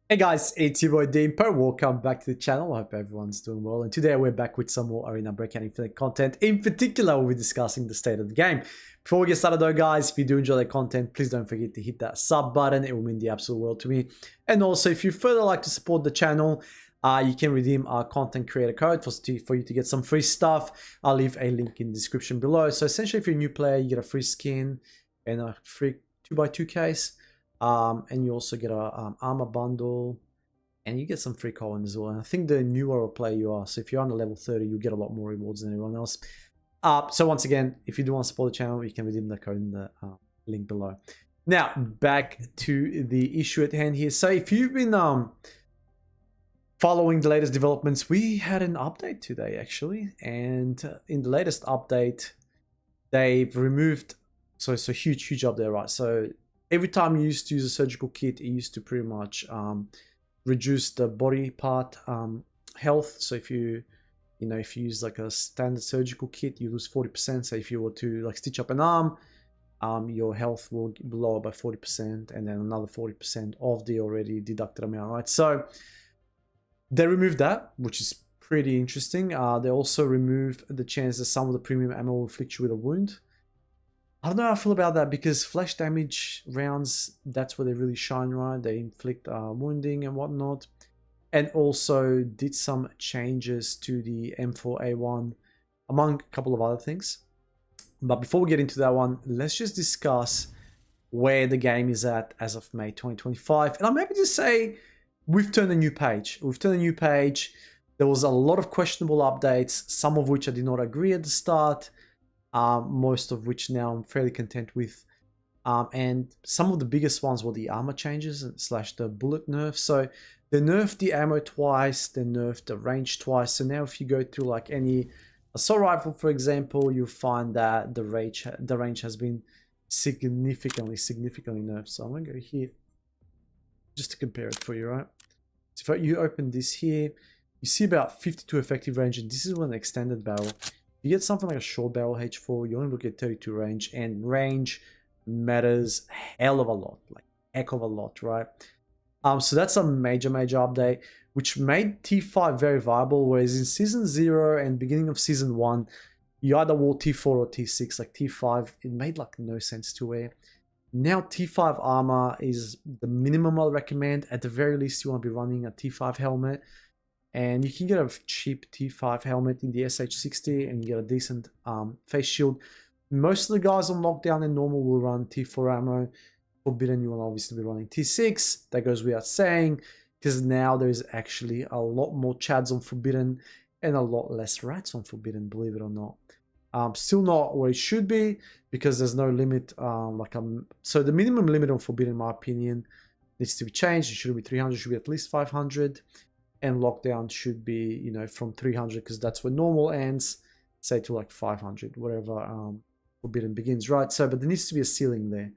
Hey guys, it's your boy Deempo. Welcome back to the channel. I hope everyone's doing well. And today we're back with some more Arena Breakout Infinite content. In particular, we'll be discussing the state of the game. Before we get started though, guys, if you do enjoy the content, please don't forget to hit that sub button. It will mean the absolute world to me. And also, if you further like to support the channel, you can redeem our content creator code for you to get some free stuff. I'll leave a link in the description below. So essentially, if you're a new player, you get a free skin and a free 2x2 case. And you also get a armor bundle, and you get some free coins as well. And I think the newer a player you are, so if you're under level 30, you get a lot more rewards than everyone else. So once again, if you do want to support the channel, you can redeem the code in the link below. Now, back to the issue at hand here. So if you've been following the latest developments, we had an update today, actually. And in the latest update, they've removed, so it's a huge update, right? So every time you used to use a surgical kit, it used to pretty much reduce the body part health. So if you use like a standard surgical kit, you lose 40%. So if you were to like stitch up an arm, your health will lower by 40%, and then another 40% of the already deducted amount, right? So they removed that, which is pretty interesting. They also removed the chance that some of the premium ammo will inflict you with a wound. I don't know how I feel about that, because flash damage rounds, that's where they really shine, right? They inflict wounding and whatnot. And also did some changes to the M4A1, among a couple of other things. But before we get into that one, let's just discuss where the game is at as of May 2025. And I'm happy to say we've turned a new page. We've turned a new page. There was a lot of questionable updates, some of which I did not agree at the start. Most of which now I'm fairly content with. And some of the biggest ones were the armor changes / the bullet nerf. So they nerfed the ammo twice, they nerfed the range twice. So now if you go through like any assault rifle, for example, you'll find that the range has been significantly nerfed. So I'm gonna go here just to compare it for you, right? So if you open this here, you see about 52 effective range, and this is with an extended barrel. You get something like a short barrel H4, you only look at 32 range, and range matters hell of a lot, like heck of a lot, right? So that's a major update, which made T5 very viable, whereas in Season 0 and beginning of Season 1, you either wore T4 or T6, like T5, it made like no sense to wear. Now T5 armor is the minimum I'll recommend. At the very least, you want to be running a T5 helmet. And you can get a cheap T5 helmet in the SH60, and you get a decent face shield. Most of the guys on Lockdown and Normal will run T4 ammo. Forbidden, you will obviously be running T6. That goes without saying, because now there's actually a lot more Chads on Forbidden and a lot less rats on Forbidden, believe it or not. Still not where it should be, because there's no limit. So the minimum limit on Forbidden, in my opinion, needs to be changed. It shouldn't be 300, it should be at least 500. And Lockdown should be, from 300, because that's where Normal ends, say to like 500, whatever Forbidden begins, right? So, but there needs to be a ceiling there.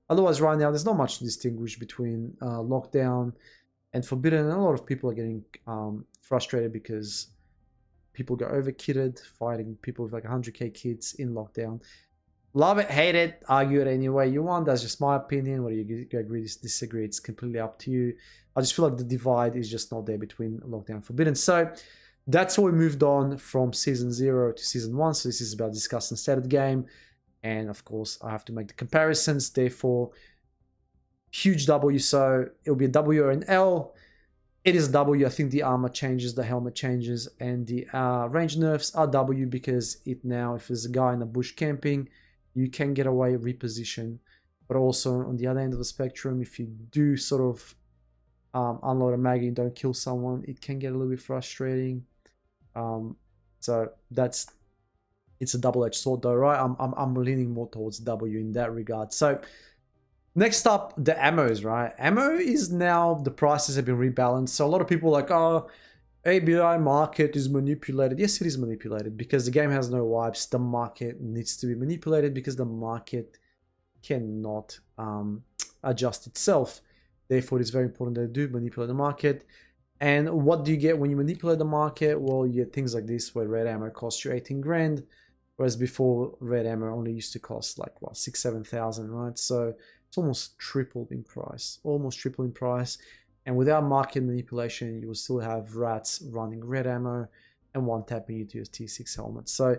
Otherwise, right now, there's not much to distinguish between Lockdown and Forbidden, and a lot of people are getting frustrated because people go over-kitted, fighting people with like 100k kits in Lockdown. Love it, hate it, argue it any way you want. That's just my opinion. Whether you agree, disagree, it's completely up to you. I just feel like the divide is just not there between Lockdown and Forbidden. So that's why we moved on from Season 0 to Season 1. So this is about discussing the state of the game. And of course, I have to make the comparisons. Therefore, huge W. So it'll be a W or an L. It is W. I think the armor changes, the helmet changes, and the range nerfs are W, because it now, if there's a guy in the bush camping, you can get away, reposition. But also on the other end of the spectrum, if you do sort of unload a mag and don't kill someone, it can get a little bit frustrating. So it's a double-edged sword though, right? I'm leaning more towards W in that regard. So next up, the ammos, right? Ammo is now, the prices have been rebalanced. So a lot of people are like, oh, ABI market is manipulated. Yes, it is manipulated, because the game has no wipes. The market needs to be manipulated because the market cannot adjust itself. Therefore, it's very important that they do manipulate the market. And what do you get when you manipulate the market? Well, you get things like this, where red ammo costs you 18 grand, whereas before red ammo only used to cost like, what, 6,000 to 7,000, right? So it's almost tripled in price, And without market manipulation, you will still have rats running red ammo and one tapping you to your T6 helmet. So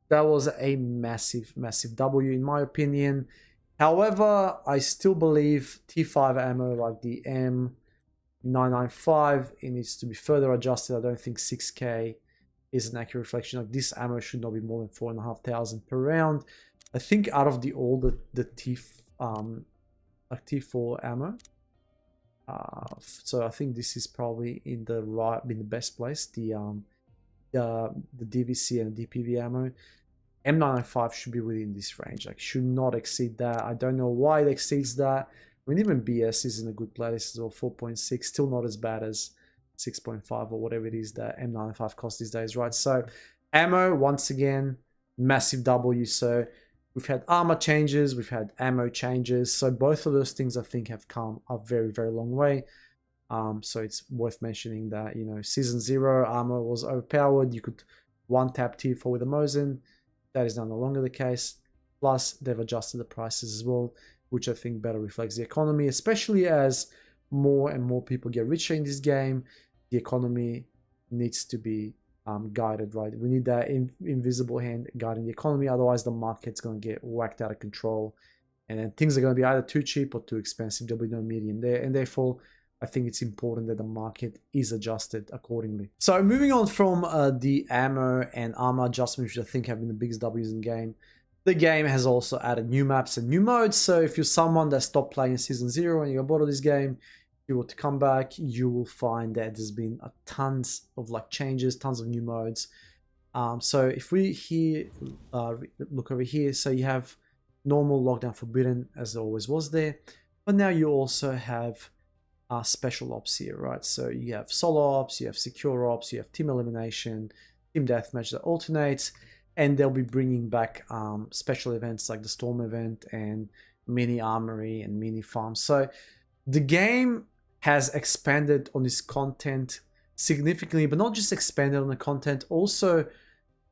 that was a massive, massive W in my opinion. However, I still believe T5 ammo like the M995, it needs to be further adjusted. I don't think 6K is an accurate reflection. Like this ammo should not be more than 4,500 per round. I think out of all the T4 ammo, so I think this is probably in the best place. The DVC and DPV ammo, M995 should be within this range. Like should not exceed that. I don't know why it exceeds that. I mean, even BS is in a good place as well. 4.6, still not as bad as 6.5 or whatever it is that M95 costs these days, right? So ammo, once again, massive W. So we've had armor changes, we've had ammo changes. So both of those things I think have come a very, very long way. So it's worth mentioning that, you know, Season 0 armor was overpowered. You could one-tap T4 with a Mosin. That is now no longer the case. Plus, they've adjusted the prices as well, which I think better reflects the economy, especially as more and more people get richer in this game. The economy needs to be guided, right? We need that invisible hand guiding the economy. Otherwise, the market's going to get whacked out of control. And then things are going to be either too cheap or too expensive. There'll be no medium there. And therefore, I think it's important that the market is adjusted accordingly. So moving on from the ammo and armor adjustments, which I think have been the biggest W's in the game has also added new maps and new modes. So if you're someone that stopped playing Season 0 and you got bored of this game, if you were to come back, you will find that there's been tons of like changes, tons of new modes. So if we here look over here, so you have normal, lockdown, forbidden, as there always was there, but now you also have special ops here, right? So you have solo ops, you have secure ops, you have team elimination, team deathmatch that alternates, and they'll be bringing back special events like the storm event and mini armory and mini farm. So the game has expanded on this content significantly, but not just expanded on the content, also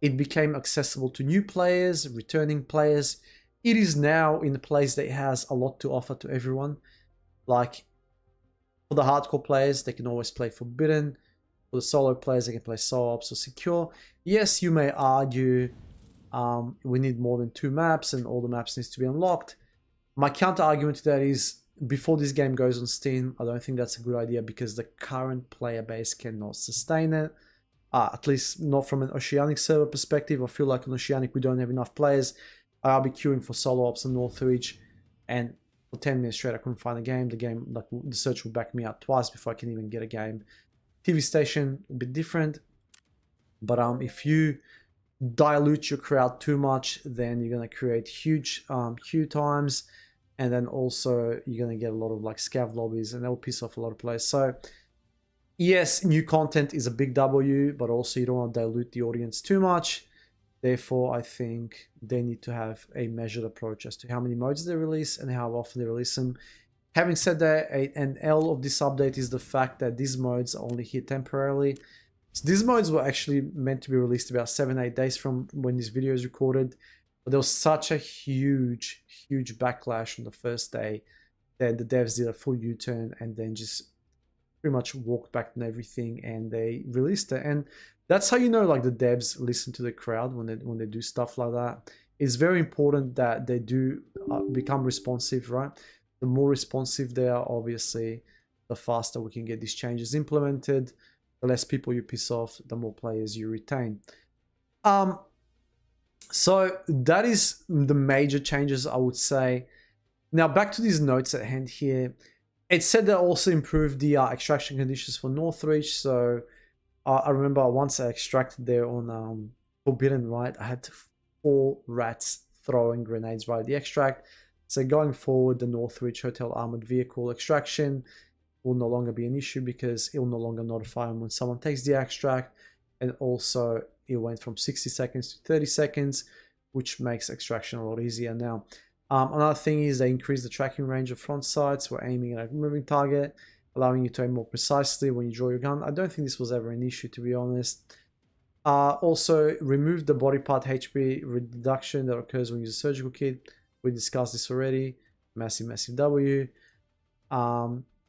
it became accessible to new players, returning players. It is now in a place that has a lot to offer to everyone. Like for the hardcore players, they can always play Forbidden. For the solo players, they can play solo ops or secure. Yes, you may argue we need more than 2 maps and all the maps needs to be unlocked. My counter argument to that is, before this game goes on Steam, I don't think that's a good idea because the current player base cannot sustain it. At least not from an Oceanic server perspective. I feel like on Oceanic we don't have enough players. I'll be queuing for solo ops in Northridge, and for 10 minutes straight I couldn't find a game. Like the search will back me out twice before I can even get a game. TV station, a bit different, but if you dilute your crowd too much, then you're going to create huge queue times, and then also you're going to get a lot of like scav lobbies, and that will piss off a lot of players. So yes, new content is a big W, but also you don't want to dilute the audience too much. Therefore, I think they need to have a measured approach as to how many modes they release and how often they release them. Having said that, an L of this update is the fact that these modes are only here temporarily. So these modes were actually meant to be released about 7-8 days from when this video is recorded. But there was such a huge backlash on the first day that the devs did a full U-turn and then just pretty much walked back on everything and they released it. And that's how you know like the devs listen to the crowd when they do stuff like that. It's very important that they do become responsive, right? The more responsive they are, obviously, the faster we can get these changes implemented. The less people you piss off, the more players you retain. So that is the major changes, I would say. Now back to these notes at hand here. It said that also improved the extraction conditions for Northridge. So I remember once I extracted there on Forbidden, right? I had 4 rats throwing grenades right at the extract. So going forward, the Northridge Hotel Armored Vehicle extraction will no longer be an issue because it will no longer notify them when someone takes the extract. And also it went from 60 seconds to 30 seconds, which makes extraction a lot easier now. Another thing is they increased the tracking range of front sights. We're aiming at a moving target, allowing you to aim more precisely when you draw your gun. I don't think this was ever an issue, to be honest. Also removed the body part HP reduction that occurs when you use a surgical kit. We discussed this already. Massive W.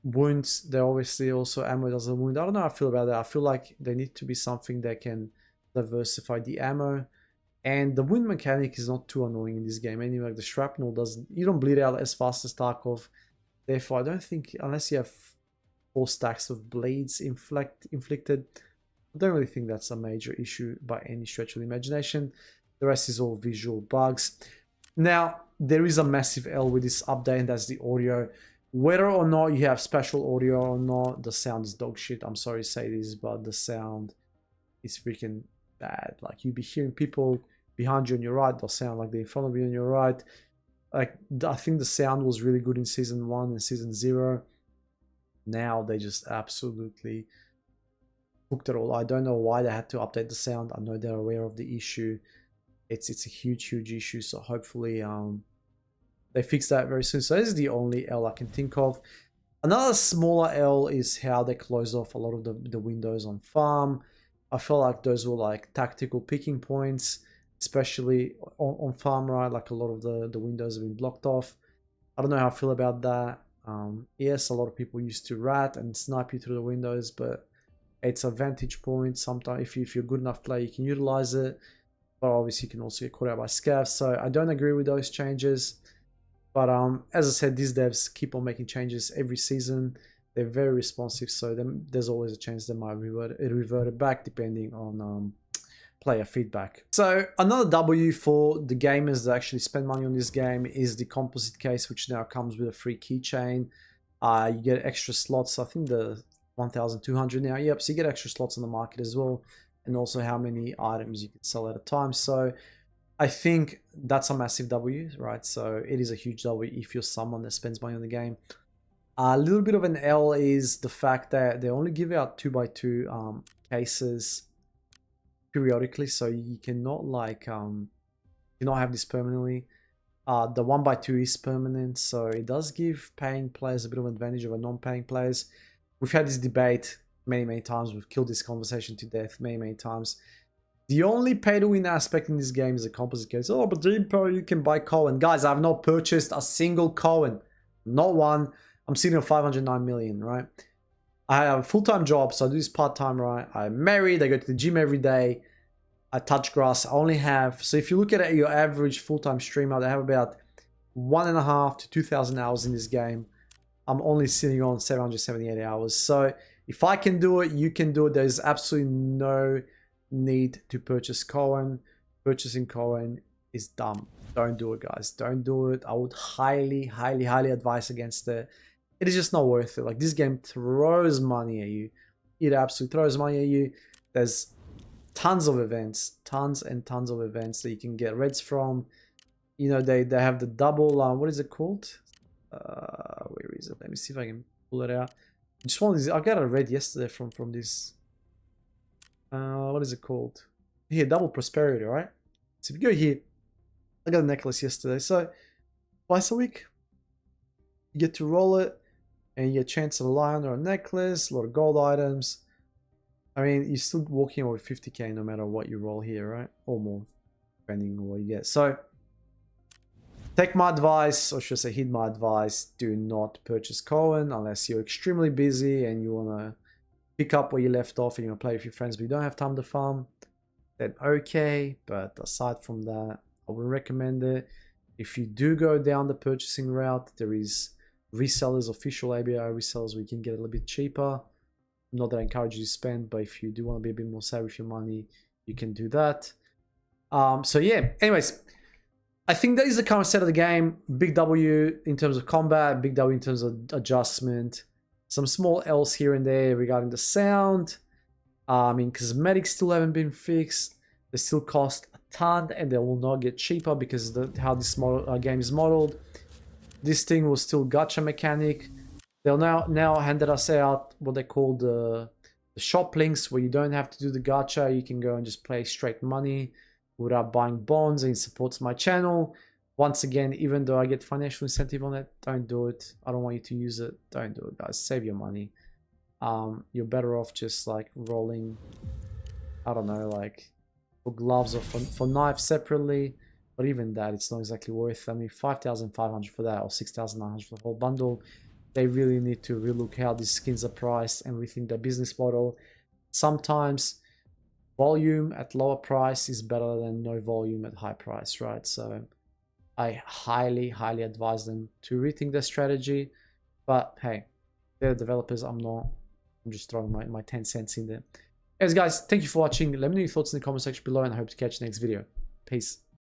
wounds, they're obviously also ammo doesn't wound. I don't know how I feel about that. I feel like there need to be something that can diversify the ammo. And the wound mechanic is not too annoying in this game anyway. Like the shrapnel doesn't, you don't bleed out as fast as Tarkov. Therefore, I don't think, unless you have 4 stacks of blades inflicted, I don't really think that's a major issue by any stretch of the imagination. The rest is all visual bugs. Now, there is a massive L with this update, and that's the audio. Whether or not you have special audio or not, the sound is dog shit. I'm sorry to say this, but the sound is freaking bad. Like, you'll be hearing people behind you on your right, they'll sound like they're in front of you on your right. Like, I think the sound was really good in Season 1 and Season 0. Now they just absolutely cooked it all. I don't know why they had to update the sound. I know they're aware of the issue. It's a huge issue, so hopefully they fix that very soon. So this is the only L I can think of. Another smaller L is how they closed off a lot of the windows on farm. I felt like those were like tactical picking points, especially on farm, right? Like a lot of the windows have been blocked off. I don't know how I feel about that. Yes, a lot of people used to rat and snipe you through the windows, but it's a vantage point. Sometimes if you're a good enough player, you can utilize it. But obviously you can also get caught out by scavs. So I don't agree with those changes. But as I said, these devs keep on making changes every season. They're very responsive, so there's always a chance they might revert it back depending on player feedback. So another W for the gamers that actually spend money on this game is the Composite Case, which now comes with a free keychain. You get extra slots. I think the 1,200 now. Yep, so you get extra slots on the market as well, and also how many items you can sell at a time. So I think that's a massive W, right? So it is a huge W if you're someone that spends money on the game. A little bit of an L is the fact that they only give out 2x2 cases periodically, so you cannot like cannot have this permanently. The 1x2 is permanent, so it does give paying players a bit of an advantage over non-paying players. We've had this debate many times. We've killed this conversation to death many times. The only pay-to-win aspect in this game is a Composite Case. Oh, but Dreampo, you can buy Cohen. Guys, I've not purchased a single Cohen. Not one. I'm sitting on 509 million, right? I have a full-time job, so I do this part-time, right? I'm married. I go to the gym every day. I touch grass. I only have... So if you look at your average full-time streamer, they have about 1.5 to 2,000 hours in this game. I'm only sitting on 778 hours. So if I can do it, you can do it. There's absolutely no need to purchase Cohen. Purchasing Cohen is dumb. Don't do it, guys. Don't do it. I would highly advise against it. It is just not worth it. Like, this game throws money at you. It absolutely throws money at you. There's tons of events, tons and tons of events that you can get reds from. You know, they have the double, what is it called? Where is it? Let me see if I can pull it out. Just one of these, I got a red yesterday from this. What is it called? Here, double prosperity, right? So if you go here, I got a necklace yesterday. So twice a week, you get to roll it, and you get a chance of a lion or a necklace, a lot of gold items. I mean, you're still walking over 50k no matter what you roll here, right? Or more, depending on what you get. So take my advice, or should I say heed my advice, do not purchase Cohen unless you're extremely busy and you want to pick up where you left off and you want to play with your friends but you don't have time to farm. Then okay, but aside from that, I would recommend it. If you do go down the purchasing route, there is resellers, official ABI resellers, where you can get a little bit cheaper. Not that I encourage you to spend, but if you do want to be a bit more savvy with your money, you can do that. So yeah, anyways, I think that is the current state of the game. Big W in terms of combat, big W in terms of adjustment. Some small L's here and there regarding the sound. I mean, cosmetics still haven't been fixed. They still cost a ton, and they will not get cheaper because of how this game is modeled. This thing was still gacha mechanic. They'll now handed us out what they call the shop links, where you don't have to do the gacha. You can go and just play straight money without buying bonds, and it supports my channel. Once again, even though I get financial incentive on it, don't do it. I don't want you to use it. Don't do it, guys. Save your money. You're better off just like rolling, I don't know, like for gloves or for knives separately. But even that, it's not exactly worth. I mean, 5,500 for that or 6,900 for the whole bundle. they really need to relook how these skins are priced and rethink their business model. Sometimes volume at lower price is better than no volume at high price, right? So I highly advise them to rethink their strategy. But hey, they're developers, I'm not. I'm just throwing my 10 cents in there. Anyways, guys, thank you for watching. Let me know your thoughts in the comment section below, and I hope to catch you next video. Peace.